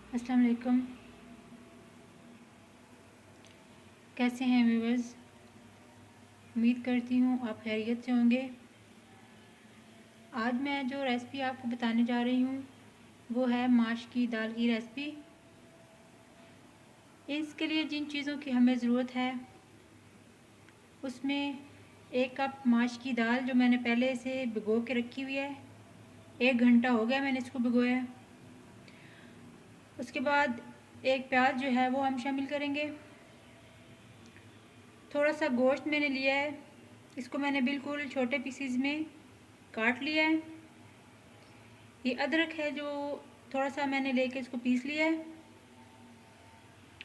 अस्सलाम वालेकुम। कैसे हैं व्यूवर्स? उम्मीद करती हूँ आप खैरियत से होंगे। आज मैं जो रेसिपी आपको बताने जा रही हूँ वो है माश की दाल की रेसिपी। इसके लिए जिन चीज़ों की हमें ज़रूरत है उसमें 1 कप माश की दाल जो मैंने पहले से भिगो के रखी हुई है। 1 घंटा हो गया मैंने इसको भिगोया है। उसके बाद एक प्याज जो है वो हम शामिल करेंगे। थोड़ा सा गोश्त मैंने लिया है, इसको मैंने बिल्कुल छोटे पीसीज में काट लिया है। ये अदरक है जो थोड़ा सा मैंने लेके इसको पीस लिया है।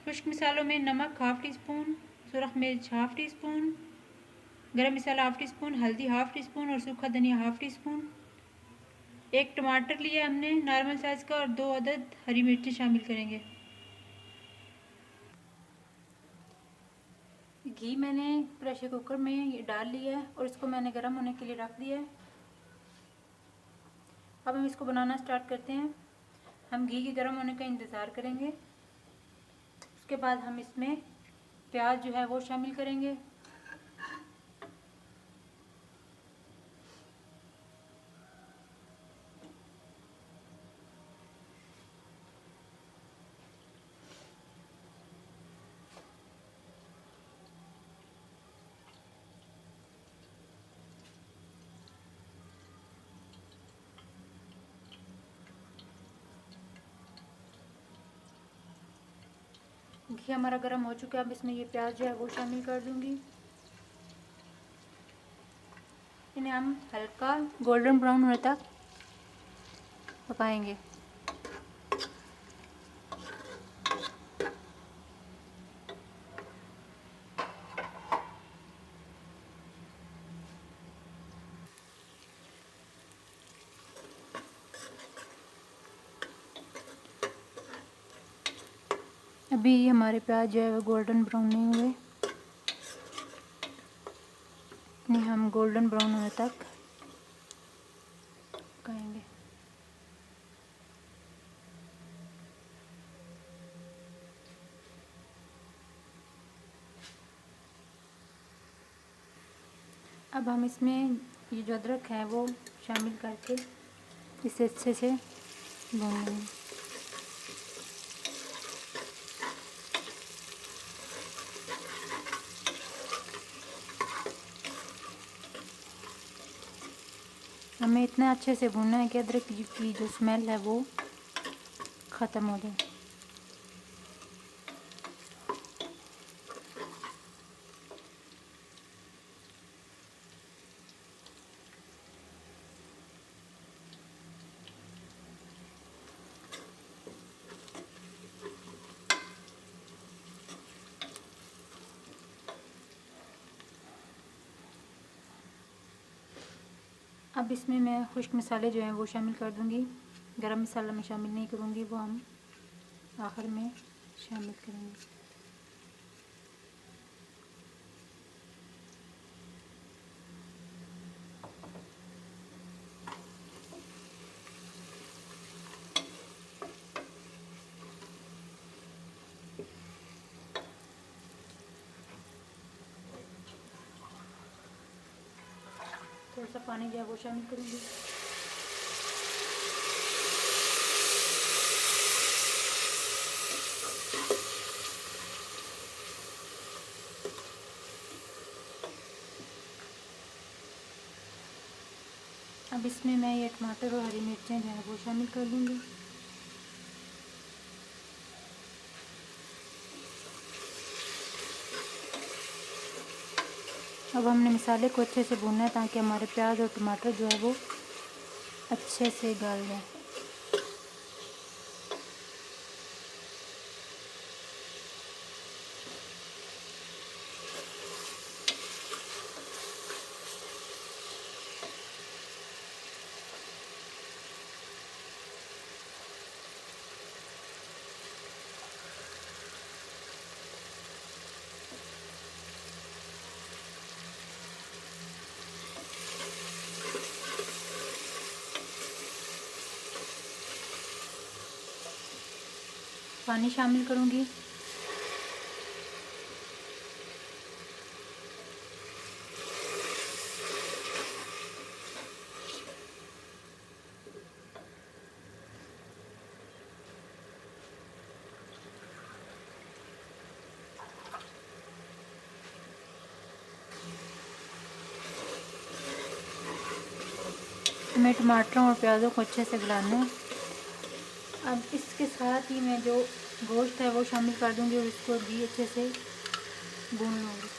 खुश्क मसालों में नमक 1/2 टी स्पून, सुरख मिर्च 1/2 टी स्पून, गरम मसाला 1/2 टी स्पून, हल्दी 1/2 टी स्पून और सूखा धनिया 1/2 टी स्पून। एक टमाटर लिया हमने नॉर्मल साइज़ का और 2 अदद हरी मिर्ची शामिल करेंगे। घी मैंने प्रेशर कुकर में ये डाल लिया है और इसको मैंने गर्म होने के लिए रख दिया है। अब हम इसको बनाना स्टार्ट करते हैं। हम घी के गर्म होने का इंतज़ार करेंगे। उसके बाद हम इसमें प्याज जो है वो शामिल करेंगे। घी हमारा गर्म हो चुका है। अब इसमें ये प्याज जो है वो शामिल कर दूंगी। इन्हें हम हल्का गोल्डन ब्राउन होने तक पकाएंगे। अभी हमारे प्याज जो है वो गोल्डन ब्राउन नहीं हुए, इन्हें हम गोल्डन ब्राउन होने तक पकाएंगे। अब हम इसमें ये जो अदरक है वो शामिल करके इसे अच्छे से भून लेंगे। हमें इतना अच्छे से भूनना है कि अदरक की जो स्मेल है वो ख़त्म हो जाए। अब इसमें मैं खुश्क मसाले जो हैं वो शामिल कर दूंगी। गरम मसाला मैं शामिल नहीं करूंगी, वो हम आखिर में शामिल करेंगे। थोड़ा सा पानी जो है वो शामिल करूंगी। अब इसमें मैं ये टमाटर और हरी मिर्चें जो हैं वो शामिल कर दूंगी। अब हमने मसाले को अच्छे से भूनना है ताकि हमारे प्याज और टमाटर जो है वो अच्छे से गल जाए। पानी शामिल करूँगी। हमें टमाटरों और प्याज़ों को अच्छे से गलाना है। अब इसके साथ ही मैं जो गोश्त है वो शामिल कर दूंगी और इसको भी अच्छे से भून लूँगी।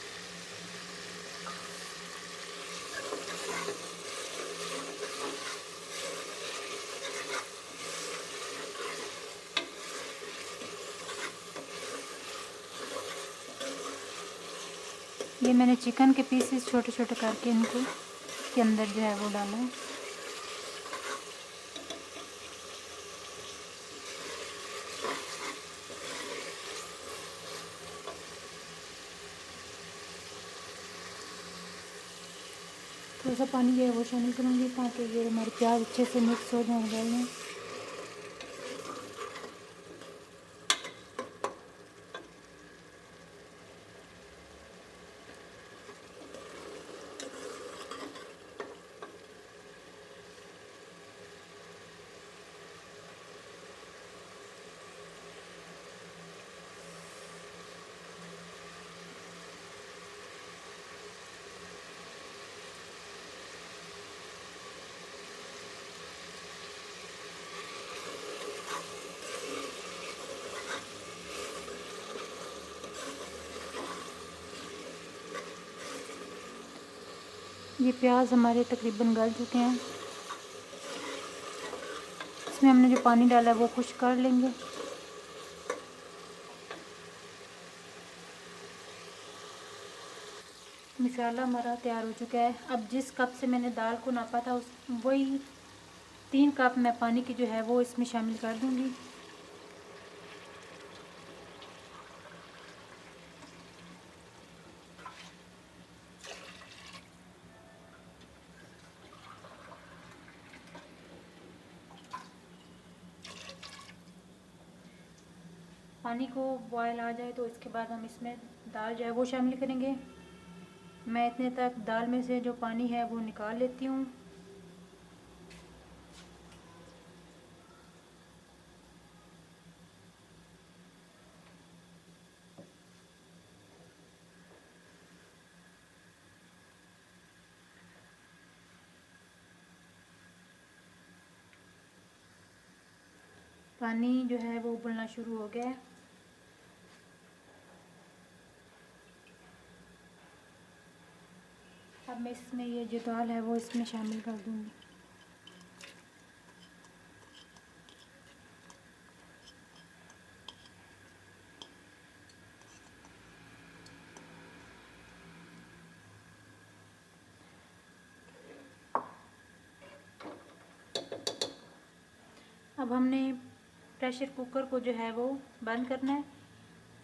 ये मैंने चिकन के पीसेस छोटे छोटे करके इनको के अंदर जो है वो डाला है। थोड़ा सा पानी जो है वो शामिल करूँगी ताकि ये हमारे प्याज अच्छे से मिक्स हो जाए दाल में। ये प्याज हमारे तकरीबन गल चुके हैं। इसमें हमने जो पानी डाला है वो खुश्क कर लेंगे। मसाला हमारा तैयार हो चुका है। अब जिस कप से मैंने दाल को नापा था उस वही 3 कप मैं पानी की जो है वो इसमें शामिल कर दूंगी। पानी को बॉयल आ जाए तो इसके बाद हम इसमें दाल जो है वो शामिल करेंगे। मैं इतने तक दाल में से जो पानी है वो निकाल लेती हूँ। पानी जो है वो उबलना शुरू हो गया है। अब मैं इसमें ये जो दाल है वो इसमें शामिल कर दूँगी। अब हमने प्रेशर कुकर को जो है वो बंद करना है।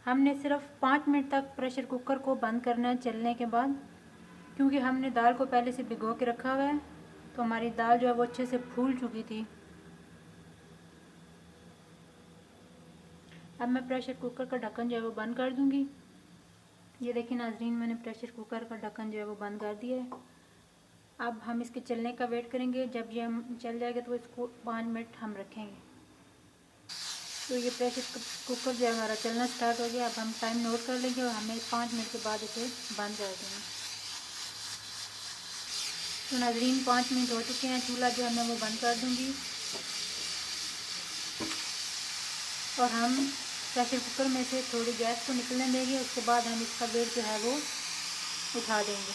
हमने सिर्फ 5 मिनट तक प्रेशर कुकर को बंद करना है चलने के बाद, क्योंकि हमने दाल को पहले से भिगो के रखा हुआ है तो हमारी दाल जो है वो अच्छे से फूल चुकी थी। अब मैं प्रेशर कुकर का ढक्कन जो है वो बंद कर दूंगी। ये देखिए नाजरीन, मैंने प्रेशर कुकर का ढक्कन जो है वो बंद कर दिया है। अब हम इसके चलने का वेट करेंगे। जब ये हम चल जाएगा तो इसको 5 मिनट हम रखेंगे। तो ये प्रेशर कुकर जो है हमारा चलना स्टार्ट हो गया। अब हम टाइम नोट कर लेंगे और हमें 5 मिनट के बाद इसे बंद कर देंगे। तो नाजरीन 5 मिनट हो चुके हैं। चूल्हा जो है मैं वो बंद कर दूँगी और हम प्रेशर कुकर में से थोड़ी गैस को निकलने देंगे। उसके बाद हम इसका वेट जो है वो उठा देंगे।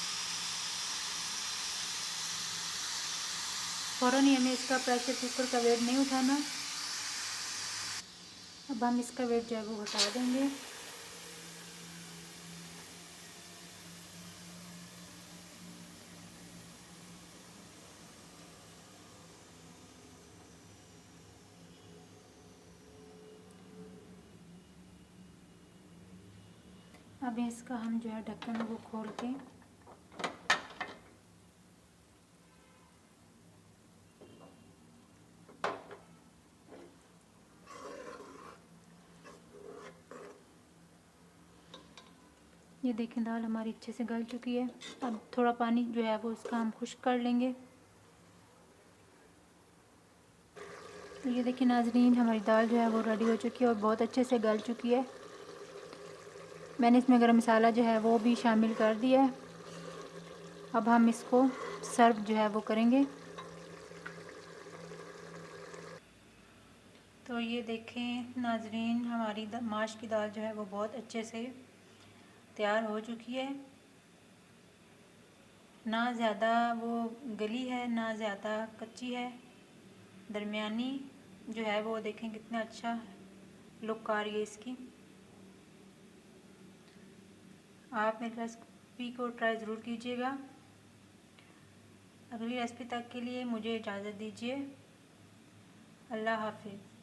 फ़ौरन ही हमें इसका प्रेशर कुकर का वेट नहीं उठाना। अब हम इसका वेट जो है वो हटा देंगे। अब इसका हम जो है ढक्कन वो खोल के ये देखें दाल हमारी अच्छे से गल चुकी है। अब थोड़ा पानी जो है वो इसका हम खुश्क कर लेंगे। तो ये देखिए नाज़रीन, हमारी दाल जो है वो रेडी हो चुकी है और बहुत अच्छे से गल चुकी है। मैंने इसमें गरम मसाला जो है वो भी शामिल कर दिया है। अब हम इसको सर्व जो है वो करेंगे। तो ये देखें नाज़रीन, हमारी माश की दाल जो है वो बहुत अच्छे से तैयार हो चुकी है। ना ज़्यादा वो गली है ना ज़्यादा कच्ची है, दरमियानी जो है वो देखें कितना अच्छा लुक आ रही है इसकी। आप मेरी रेसिपी को ट्राई ज़रूर कीजिएगा। अगली रेसिपी तक के लिए मुझे इजाज़त दीजिए। अल्लाह हाफिज़।